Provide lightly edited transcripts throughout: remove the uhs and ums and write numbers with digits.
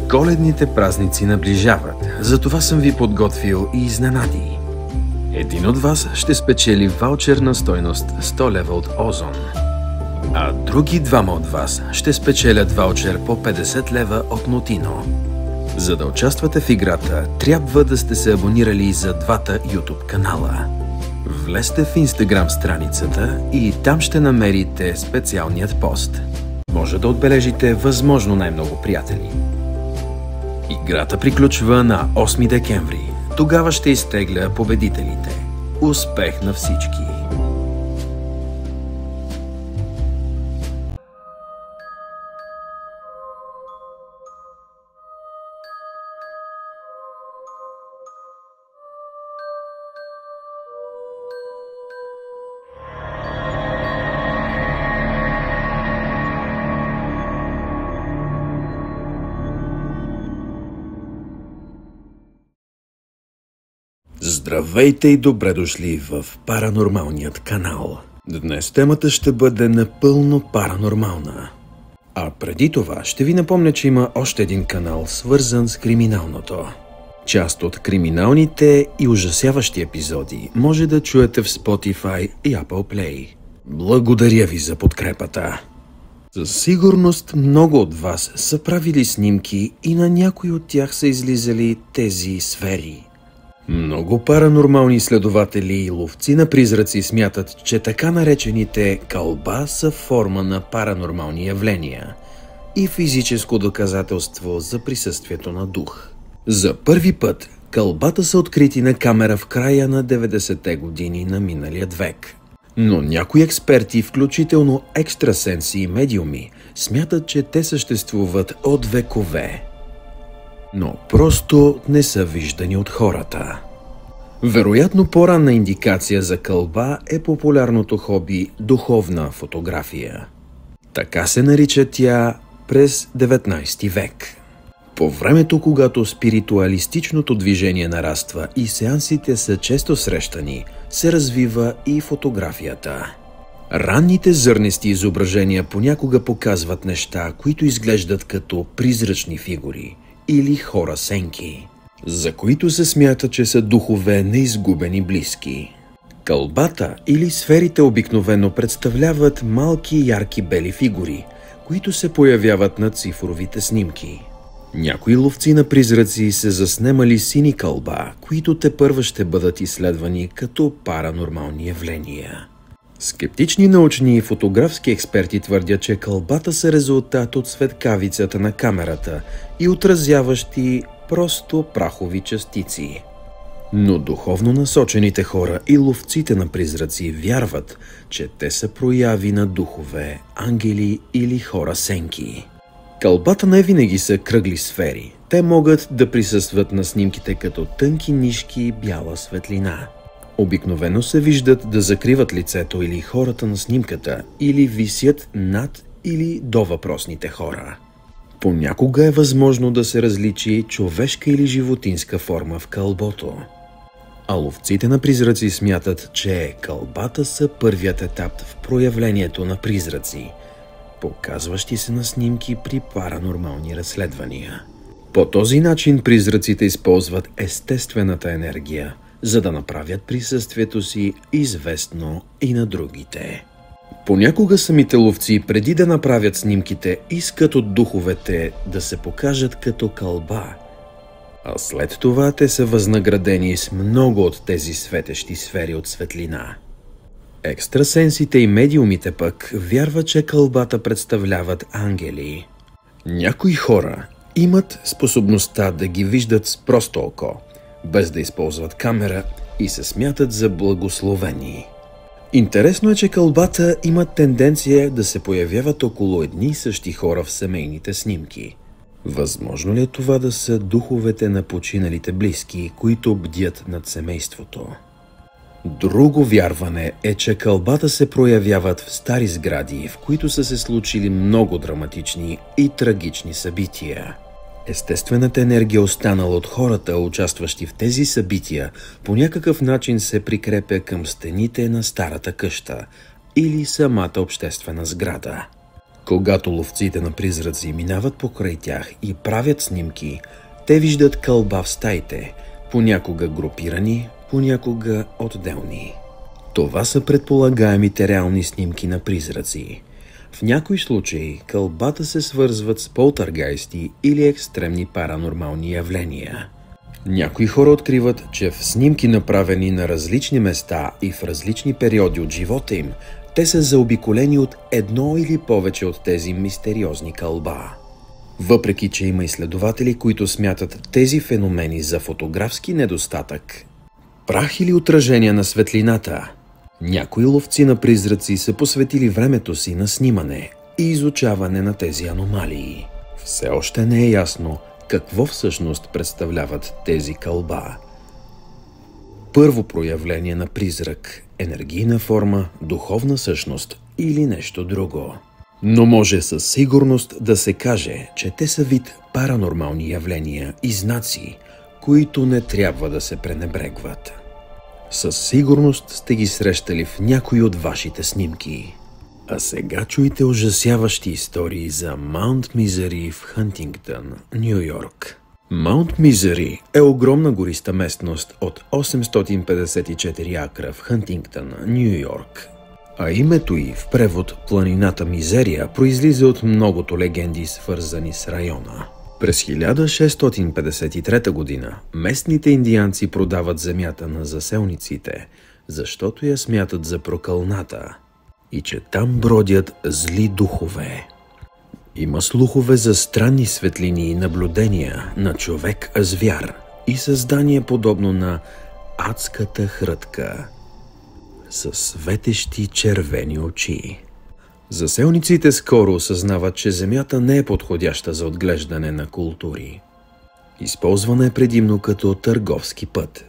Коледните празници наближават, затова съм ви подготвил и изненади. Един от вас ще спечели ваучер на стойност 100 лева от Озон, а други двама от вас ще спечелят ваучер по 50 лева от Нотино. За да участвате в играта, трябва да сте се абонирали за двата YouTube канала. Влезте в Instagram страницата и там ще намерите специалният пост. Може да отбележите възможно най-много приятели. Играта приключва на 8 декември. Тогава ще изтегля победителите. Успех на всички! Здравейте и добре дошли в Паранормалният канал. Днес темата ще бъде напълно паранормална. А преди това ще ви напомня, че има още един канал, свързан с криминалното. Част от криминалните и ужасяващи епизоди може да чуете в Spotify и Apple Play. Благодаря ви за подкрепата. Със сигурност много от вас са правили снимки и на някои от тях са излизали тези сфери. Много паранормални изследователи и ловци на призраци смятат, че така наречените кълба са форма на паранормални явления и физическо доказателство за присъствието на дух. За първи път кълбата са открити на камера в края на 90-те години на миналия век. Но някои експерти, включително екстрасенси и медиуми, смятат, че те съществуват от векове, но просто не са виждани от хората. Вероятно по-ранна индикация за кълба е популярното хоби духовна фотография. Така се нарича тя през 19 век. По времето, когато спиритуалистичното движение нараства и сеансите са често срещани, се развива и фотографията. Ранните зърнести изображения понякога показват неща, които изглеждат като призрачни фигури или хора сенки, за които се смята, че са духове на изгубени близки. Кълбата или сферите обикновено представляват малки ярки бели фигури, които се появяват на цифровите снимки. Някои ловци на призраци се заснемали сини кълба, които тепърва ще бъдат изследвани като паранормални явления. Скептични научни и фотографски експерти твърдят, че кълбата са резултат от светкавицата на камерата и отразяващи просто прахови частици. Но духовно насочените хора и ловците на призраци вярват, че те са прояви на духове, ангели или хора сенки. Кълбата не винаги са кръгли сфери. Те могат да присъстват на снимките като тънки нишки бяла светлина. Обикновено се виждат да закриват лицето или хората на снимката, или висят над или до въпросните хора. Понякога е възможно да се различи човешка или животинска форма в кълбото. А ловците на призраци смятат, че кълбата са първият етап в проявлението на призраци, показващи се на снимки при паранормални разследвания. По този начин призраците използват естествената енергия, за да направят присъствието си известно и на другите. Понякога самите ловци, преди да направят снимките, искат от духовете да се покажат като кълба, а след това те са възнаградени с много от тези светещи сфери от светлина. Екстрасенсите и медиумите пък вярват, че кълбата представляват ангели. Някои хора имат способността да ги виждат с просто око, без да използват камера, и се смятат за благословени. Интересно е, че кълбата имат тенденция да се появяват около едни и същи хора в семейните снимки. Възможно ли е това да са духовете на починалите близки, които бдят над семейството? Друго вярване е, че кълбата се проявяват в стари сгради, в които са се случили много драматични и трагични събития. Естествената енергия, останала от хората, участващи в тези събития, по някакъв начин се прикрепя към стените на старата къща или самата обществена сграда. Когато ловците на призраци минават покрай тях и правят снимки, те виждат кълба в стаите, понякога групирани, понякога отделни. Това са предполагаемите реални снимки на призраци. В някои случаи кълбата се свързват с полтергайсти или екстремни паранормални явления. Някои хора откриват, че в снимки, направени на различни места и в различни периоди от живота им, те са заобиколени от едно или повече от тези мистериозни кълба. Въпреки че има изследователи, които смятат тези феномени за фотографски недостатък, прах или отражение на светлината, някои ловци на призраци са посветили времето си на снимане и изучаване на тези аномалии. Все още не е ясно какво всъщност представляват тези кълба. Първо проявление на призрак, енергийна форма, духовна същност или нещо друго. Но може със сигурност да се каже, че те са вид паранормални явления и знаци, които не трябва да се пренебрегват. Със сигурност сте ги срещали в някои от вашите снимки. А сега чуйте ужасяващи истории за Маунт Мизери в Хантингтън, Ню Йорк. Маунт Мизери е огромна гориста местност от 854 акра в Хантингтън, Ню Йорк. А името й в превод планината Мизерия произлиза от многото легенди, свързани с района. През 1653 година местните индианци продават земята на заселниците, защото я смятат за прокълната и че там бродят зли духове. Има слухове за странни светлини и наблюдения на човек-звяр и създание подобно на адската хрътка с светещи червени очи. Заселниците скоро осъзнават, че земята не е подходяща за отглеждане на култури. Използвана е предимно като търговски път.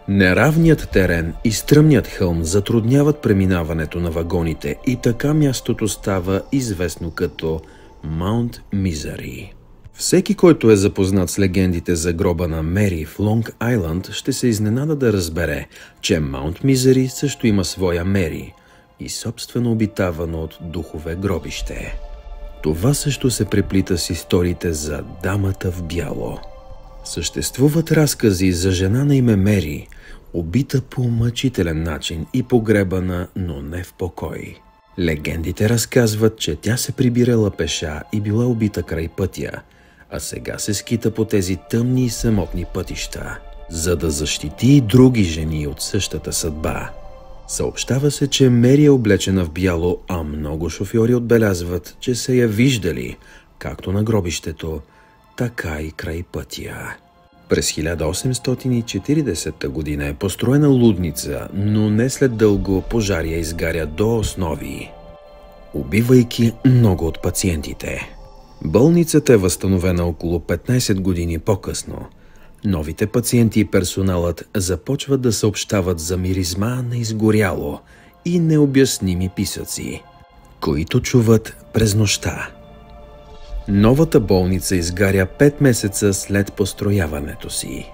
Неравният терен и стръмният хълм затрудняват преминаването на вагоните и така мястото става известно като Маунт Мизери. Всеки, който е запознат с легендите за гроба на Мери в Лонг Айланд, ще се изненада да разбере, че Маунт Мизери също има своя Мери и собствено обитавано от духове гробище. Това също се преплита с историите за дамата в бяло. Съществуват разкази за жена на име Мери, убита по мъчителен начин и погребана, но не в покой. Легендите разказват, че тя се прибирала пеша и била убита край пътя, а сега се скита по тези тъмни и самотни пътища, за да защити и други жени от същата съдба. Съобщава се, че Мери е облечена в бяло, а много шофьори отбелязват, че са я виждали както на гробището, така и край пътя. През 1840 година е построена лудница, но не след дълго пожар я изгаря до основи, убивайки много от пациентите. Болницата е възстановена около 15 години по-късно. Новите пациенти и персоналът започват да съобщават за миризма на изгоряло и необясними писъци, които чуват през нощта. Новата болница изгаря 5 месеца след построяването си.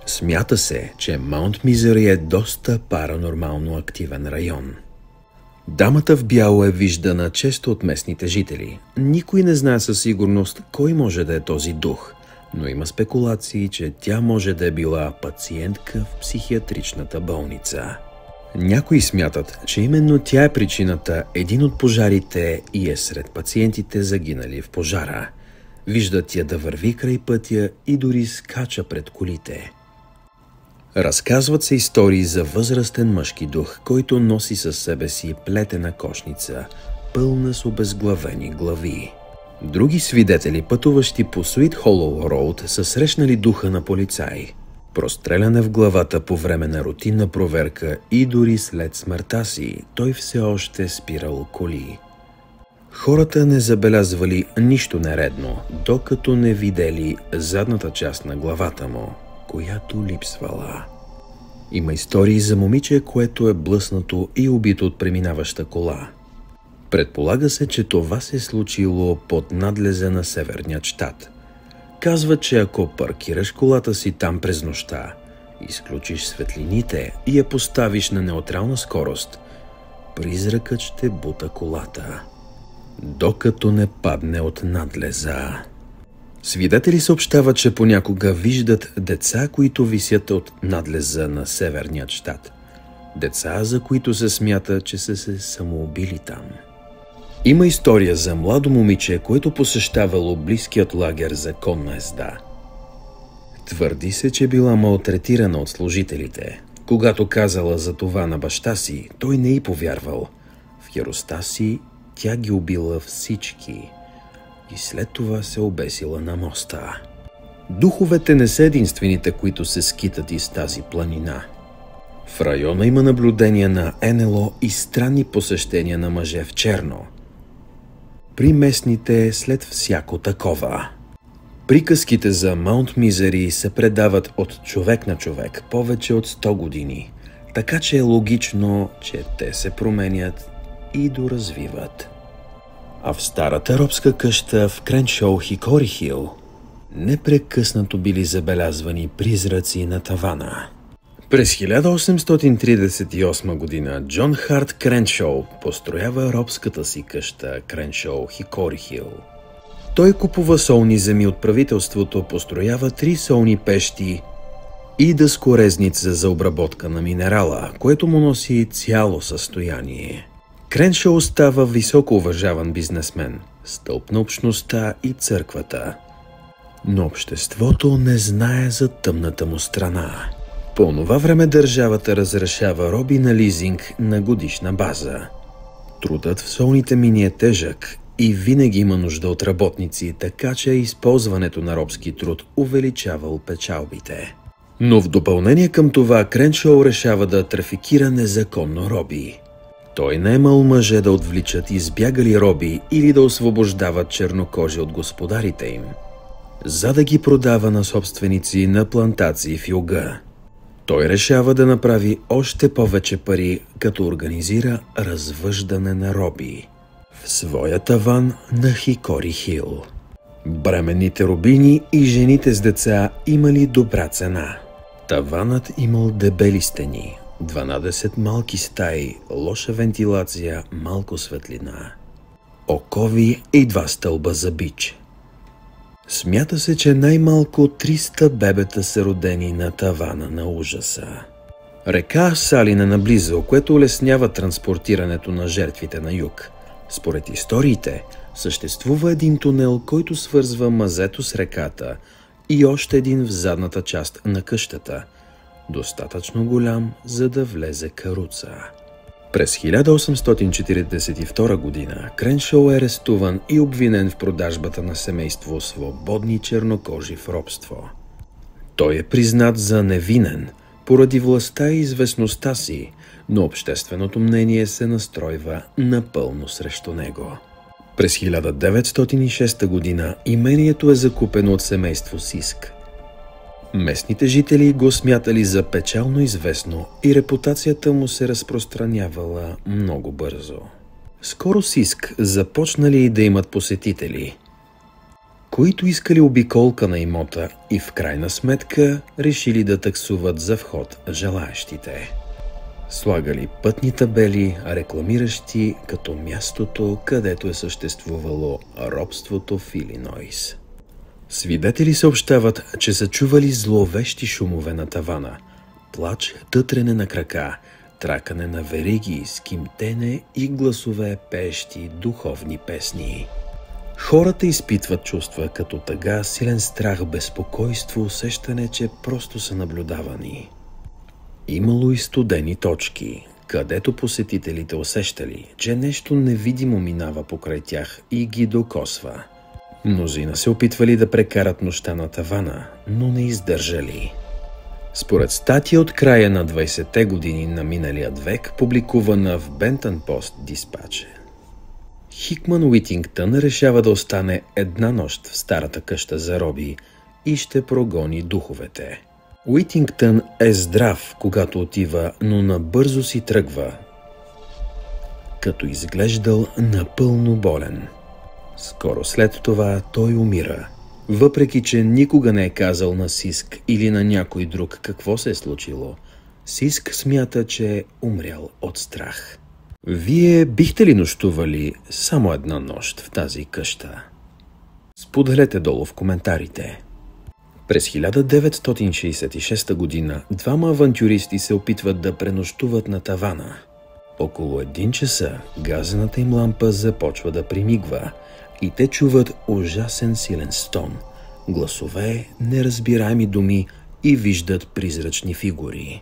Смята се, че Маунт Мизери е доста паранормално активен район. Дамата в бяло е виждана често от местните жители. Никой не знае със сигурност кой може да е този дух, но има спекулации, че тя може да е била пациентка в психиатричната болница. Някои смятат, че именно тя е причината един от пожарите и е сред пациентите загинали в пожара. Виждат я да върви край пътя и дори скача пред колите. Разказват се истории за възрастен мъжки дух, който носи със себе си плетена кошница, пълна с обезглавени глави. Други свидетели, пътуващи по Суит Холоу Роуд, са срещнали духа на полицай. Простреляне в главата по време на рутинна проверка и дори след смъртта си, той все още спирал коли. Хората не забелязвали нищо нередно, докато не видели задната част на главата му, която липсвала. Има истории за момиче, което е блъснато и убито от преминаваща кола. Предполага се, че това се е случило под надлеза на северния щат. Казва, че ако паркираш колата си там през нощта, изключиш светлините и я поставиш на неутрална скорост, призракът ще бута колата. докато не падне от надлеза. Свидетели съобщават, че понякога виждат деца, които висят от надлеза на северният щат. Деца, за които се смята, че са се самоубили там. Има история за младо момиче, което посещавало близкият лагер за конна езда. Твърди се, че била малтретирана от служителите. Когато казала за това на баща си, той не й повярвал. В яростта си тя ги убила всички и след това се обесила на моста. Духовете не са единствените, които се скитат из тази планина. В района има наблюдения на НЛО и странни посещения на мъже в черно. При местните след всяко такова. Приказките за Маунт Мизери се предават от човек на човек повече от 100 години, така че е логично, че те се променят и доразвиват. А в старата робска къща в Креншоу Хикори Хил непрекъснато били забелязвани призраци на тавана. През 1838 година Джон Харт Креншоу построява робската си къща Креншоу Хикори Хил. Той купува солни земи от правителството, построява 3 солни пещи и дъскорезница за обработка на минерала, което му носи цяло състояние. Креншоу става високо уважаван бизнесмен, стълб на общността и църквата. Но обществото не знае за тъмната му страна. По онова време държавата разрешава роби на лизинг на годишна база. Трудът в солните мини е тежък и винаги има нужда от работници, така че използването на робски труд увеличавал печалбите. Но в допълнение към това Креншоу решава да трафикира незаконно роби. Той наемал мъже да отвличат избягали роби или да освобождават чернокожи от господарите им, за да ги продава на собственици на плантации в юга. Той решава да направи още повече пари, като организира развъждане на роби в своя таван на Хикори Хил. Бременните робини и жените с деца имали добра цена. Таванът имал дебели стени, 12 малки стаи, лоша вентилация, малко светлина, окови и 2 стълба за бич. Смята се, че най-малко 300 бебета са родени на тавана на ужаса. Река Салина наблизо, което улеснява транспортирането на жертвите на юг. Според историите, съществува един тунел, който свързва мазето с реката и още един в задната част на къщата, достатъчно голям, за да влезе каруца. През 1842 година Креншоу е арестуван и обвинен в продажбата на семейство свободни чернокожи в робство. Той е признат за невинен поради властта и известността си, но общественото мнение се настройва напълно срещу него. През 1906 година имението е закупено от семейство Сиск. Местните жители го смятали за печално известно и репутацията му се разпространявала много бързо. Скоро Сиск започнали да имат посетители, които искали обиколка на имота и в крайна сметка решили да таксуват за вход желаещите. Слагали пътни табели, рекламиращи като мястото, където е съществувало робството в Илинойс. Свидетели съобщават, че са чували зловещи шумове на тавана, плач, тътрене на крака, тракане на вериги, скимтене и гласове пеещи духовни песни. Хората изпитват чувства като тъга, силен страх, безпокойство, усещане, че просто са наблюдавани. Имало и студени точки, където посетителите усещали, че нещо невидимо минава покрай тях и ги докосва. Мнозина се опитвали да прекарат нощта на тавана, но не издържали. Според статия от края на 20-те години на миналият век, публикувана в Бентън Пост Диспач, Хикман Уитингтън решава да остане една нощ в старата къща за роби и ще прогони духовете. Уитингтън е здрав, когато отива, но набързо си тръгва, като изглеждал напълно болен. Скоро след това той умира, въпреки че никога не е казал на Сиск или на някой друг какво се е случило. Сиск смята, че е умрял от страх. Вие бихте ли нощували само една нощ в тази къща? Споделете долу в коментарите. През 1966 година двама авантюристи се опитват да пренощуват на тавана. Около 1 часа газената им лампа започва да примигва и те чуват ужасен силен стон, гласове, неразбираеми думи и виждат призрачни фигури.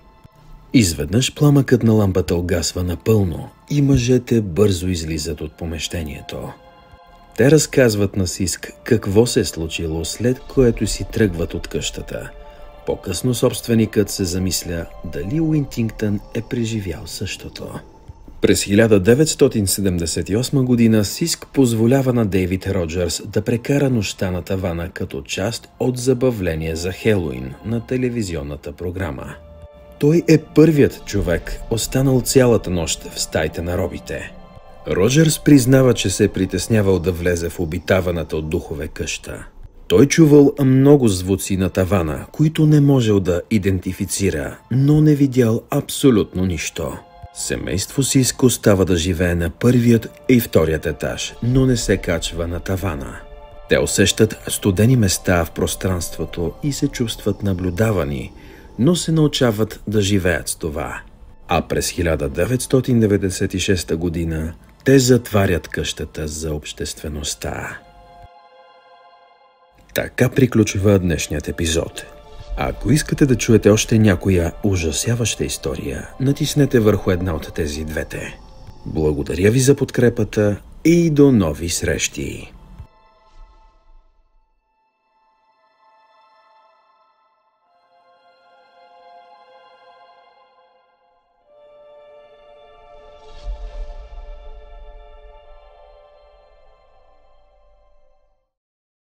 Изведнъж пламъкът на лампата угасва напълно и мъжете бързо излизат от помещението. Те разказват на Сиск какво се е случило, след което си тръгват от къщата. По-късно собственикът се замисля дали Уинтингтън е преживял същото. През 1978 година Сиск позволява на Дейвид Роджърс да прекара нощта на тавана като част от забавление за Хелоуин на телевизионната програма. Той е първият човек, останал цялата нощ в стаите на робите. Роджърс признава, че се е притеснявал да влезе в обитаваната от духове къща. Той чувал много звуци на тавана, които не можел да идентифицира, но не видял абсолютно нищо. Семейство Сиск остава да живее на първият и вторият етаж, но не се качва на тавана. Те усещат студени места в пространството и се чувстват наблюдавани, но се научават да живеят с това. А през 1996 година те затварят къщата за обществеността. Така приключва днешният епизод. Ако искате да чуете още някоя ужасяваща история, натиснете върху една от тези двете. Благодаря ви за подкрепата и до нови срещи!